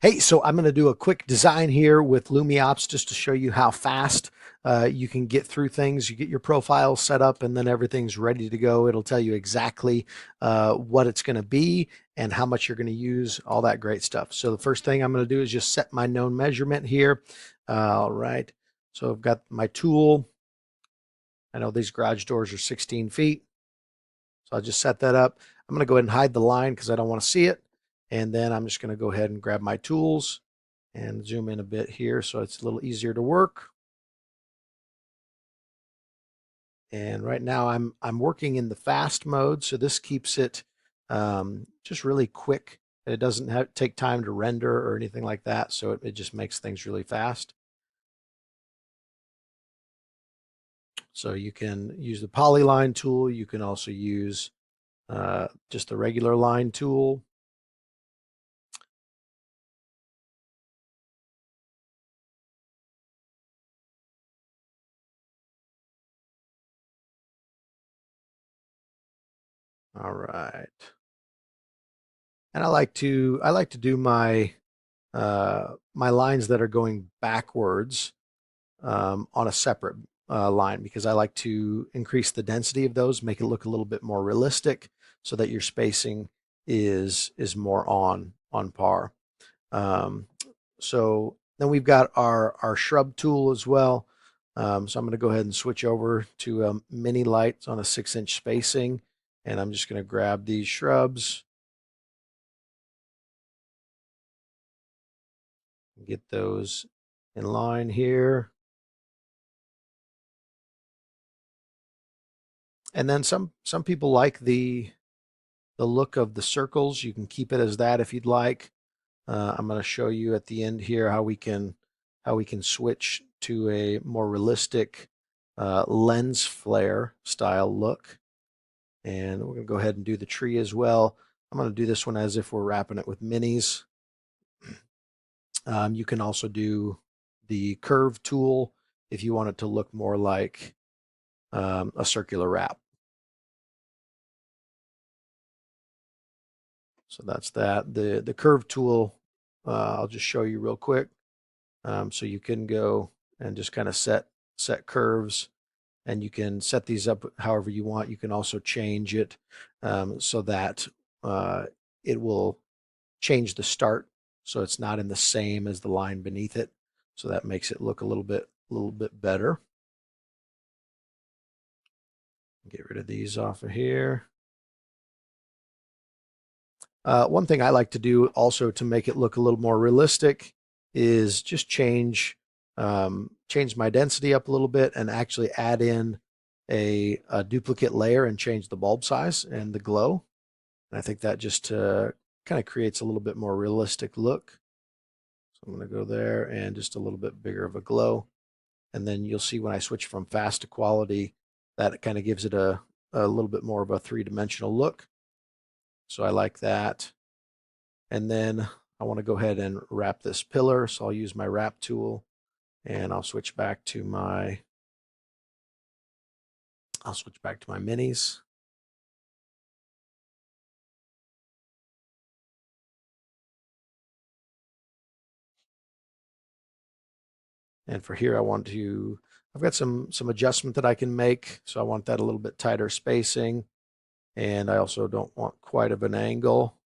Hey, so I'm going to do a quick design here with LumiOps just to show you how fast you can get through things. You get your profile set up and then everything's ready to go. It'll tell you exactly what it's going to be and how much you're going to use, all that great stuff. So the first thing I'm going to do is just set my known measurement here. All right. So I've got my tool. I know these garage doors are 16 feet. So I'll just set that up. I'm going to go ahead and hide the line because I don't want to see it. And then I'm just going to go ahead and grab my tools and zoom in a bit here so it's a little easier to work. And right now I'm working in the fast mode, so this keeps it just really quick. It doesn't take time to render or anything like that, so it just makes things really fast. So you can use the polyline tool. You can also use just the regular line tool. All right. And I like to do my lines that are going backwards on a separate line because I like to increase the density of those, make it look a little bit more realistic, so that your spacing is more on par. Um, so then we've got our shrub tool as well. So I'm going to go ahead and switch over to mini lights on a 6-inch spacing, and I'm just going to grab these shrubs and get those in line here. And then some people like the look of the circles. You can keep it as that if you'd like. I'm going to show you at the end here how we can switch to a more realistic lens flare style look. And we're going to go ahead and do the tree as well. I'm going to do this one as if we're wrapping it with minis. You can also do the curve tool if you want it to look more like a circular wrap. So that's that. The curve tool, I'll just show you real quick. So you can go and just kind of set curves, and you can set these up however you want. You can also change it so that uh, it will change the start, so it's not in the same as the line beneath it. So that makes it look a little bit better. Get rid of these off of here. One thing I like to do also to make it look a little more realistic is just change my density up a little bit and actually add in a duplicate layer and change the bulb size and the glow. And I think that just kind of creates a little bit more realistic look. So I'm going to go there and just a little bit bigger of a glow. And then you'll see when I switch from fast to quality, that kind of gives it a little bit more of a three-dimensional look. So I like that. And then I want to go ahead and wrap this pillar. So I'll use my wrap tool and I'll switch back to my minis. And for here, I've got some adjustment that I can make. So I want that a little bit tighter spacing. And I also don't want quite of an angle.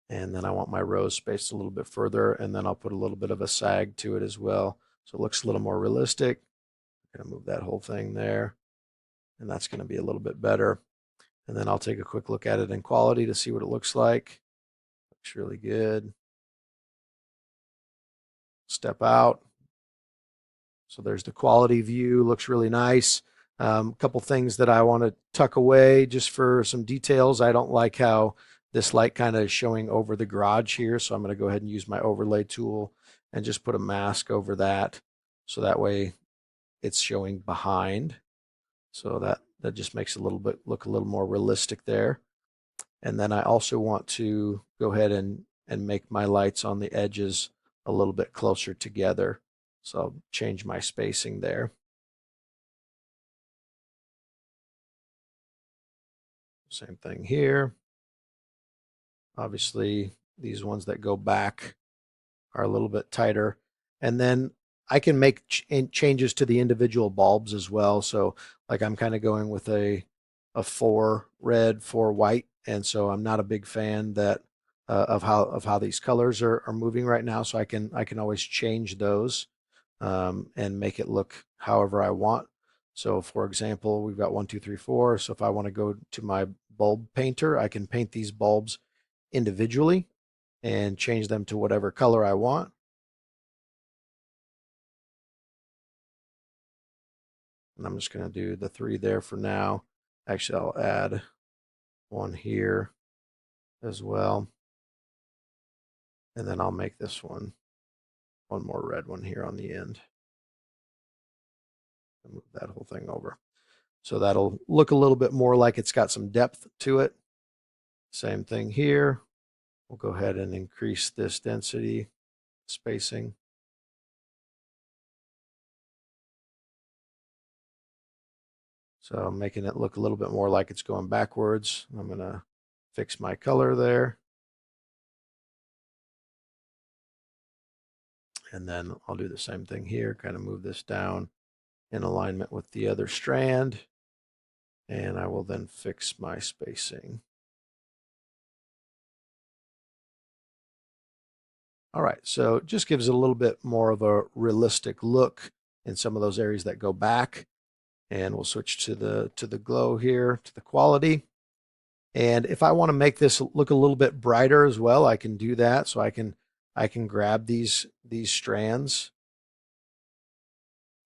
And then I want my rows spaced a little bit further. And then I'll put a little bit of a sag to it as well. So it looks a little more realistic. I'm going to move that whole thing there. And that's going to be a little bit better. And then I'll take a quick look at it in quality to see what it looks like. Looks really good. Step out. So there's the quality view, looks really nice. A couple things that I want to tuck away just for some details. I don't like how this light kind of is showing over the garage here, so I'm going to go ahead and use my overlay tool and just put a mask over that, so that way it's showing behind. So that just makes it look a little more realistic there. And then I also want to go ahead and make my lights on the edges a little bit closer together. So I'll change my spacing there. Same thing here. Obviously, these ones that go back are a little bit tighter. And then I can make changes to the individual bulbs as well. So like I'm kind of going with a 4 red, 4 white, and so I'm not a big fan that of how these colors are moving right now. So I can always change those and make it look however I want. So for example, we've got 1, 2, 3, 4. So if I want to go to my bulb painter, I can paint these bulbs individually and change them to whatever color I want. And I'm just going to do the 3 there for now. Actually, I'll add one here as well. And then I'll make this one more red one here on the end. Move that whole thing over. So that'll look a little bit more like it's got some depth to it. Same thing here. We'll go ahead and increase this density, spacing. So I'm making it look a little bit more like it's going backwards. I'm going to fix my color there. And then I'll do the same thing here, kind of move this down in alignment with the other strand. And I will then fix my spacing. All right, so it just gives it a little bit more of a realistic look in some of those areas that go back. And we'll switch to the glow here, to the quality. And if I want to make this look a little bit brighter as well, I can do that. So I can grab these strands.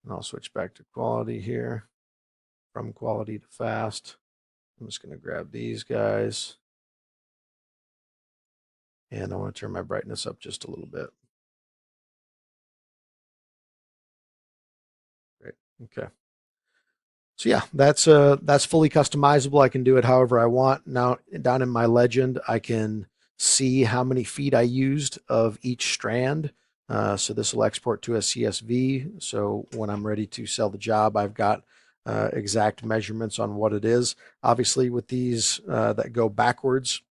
And I'll switch back to quality here, from quality to fast. I'm just going to grab these guys. And I want to turn my brightness up just a little bit. Great. Okay. So yeah, that's fully customizable. I can do it however I want. Now down in my legend, I can see how many feet I used of each strand. So this will export to a CSV. So when I'm ready to sell the job, I've got exact measurements on what it is. Obviously, with these that go backwards,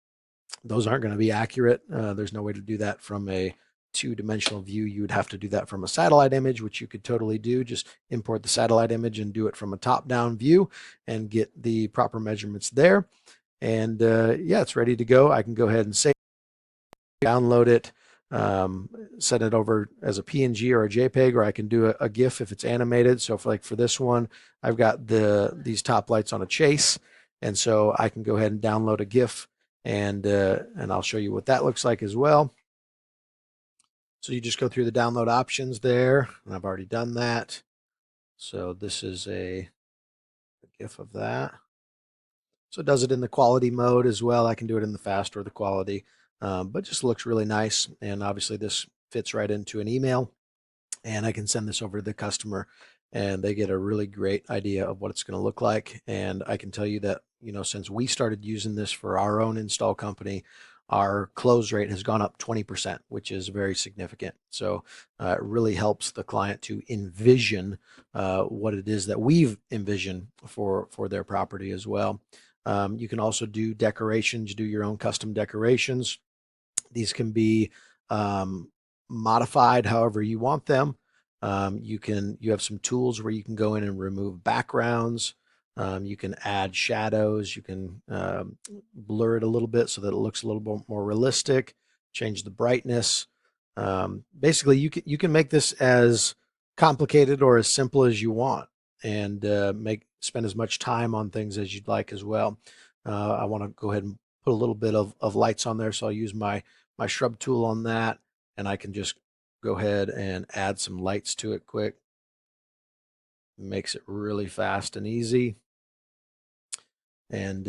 those aren't going to be accurate. There's no way to do that from a two-dimensional view. You would have to do that from a satellite image, which you could totally do. Just import the satellite image and do it from a top-down view and get the proper measurements there. And yeah, it's ready to go. I can go ahead and save, download it, send it over as a PNG or a JPEG, or I can do a GIF if it's animated. So for this one, I've got these top lights on a chase, and so I can go ahead and download a GIF, and I'll show you what that looks like as well. So you just go through the download options there, and I've already done that. So this is a GIF of that. So it does it in the quality mode as well. I can do it in the fast or the quality, but just looks really nice. And obviously this fits right into an email, and I can send this over to the customer and they get a really great idea of what it's going to look like. And I can tell you that, since we started using this for our own install company, our close rate has gone up 20%, which is very significant. So it really helps the client to envision what it is that we've envisioned for their property as well. You can also do decorations, do your own custom decorations. These can be modified however you want them. You have some tools where you can go in and remove backgrounds. You can add shadows. You can blur it a little bit so that it looks a little bit more realistic. Change the brightness. Basically, you can make this as complicated or as simple as you want, and spend as much time on things as you'd like as well. I want to go ahead and put a little bit of lights on there, so I'll use my shrub tool on that, and I can just go ahead and add some lights to it quick. It makes it really fast and easy. And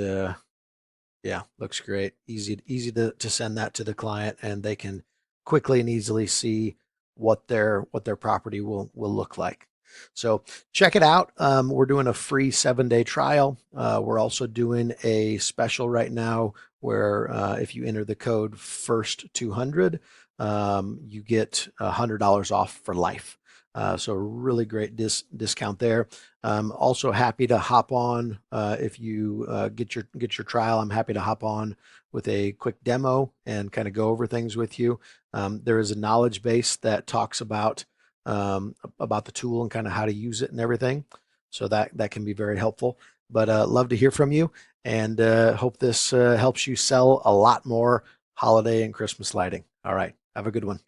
yeah, looks great. Easy to send that to the client, and they can quickly and easily see what their property will look like. So check it out. We're doing a free 7-day trial. We're also doing a special right now where if you enter the code FIRST200, you get $100 off for life. So really great discount there. Also happy to hop on if you get your trial. I'm happy to hop on with a quick demo and kind of go over things with you. There is a knowledge base that talks about the tool and kind of how to use it and everything. So that can be very helpful. But love to hear from you, and hope this helps you sell a lot more holiday and Christmas lighting. All right, have a good one.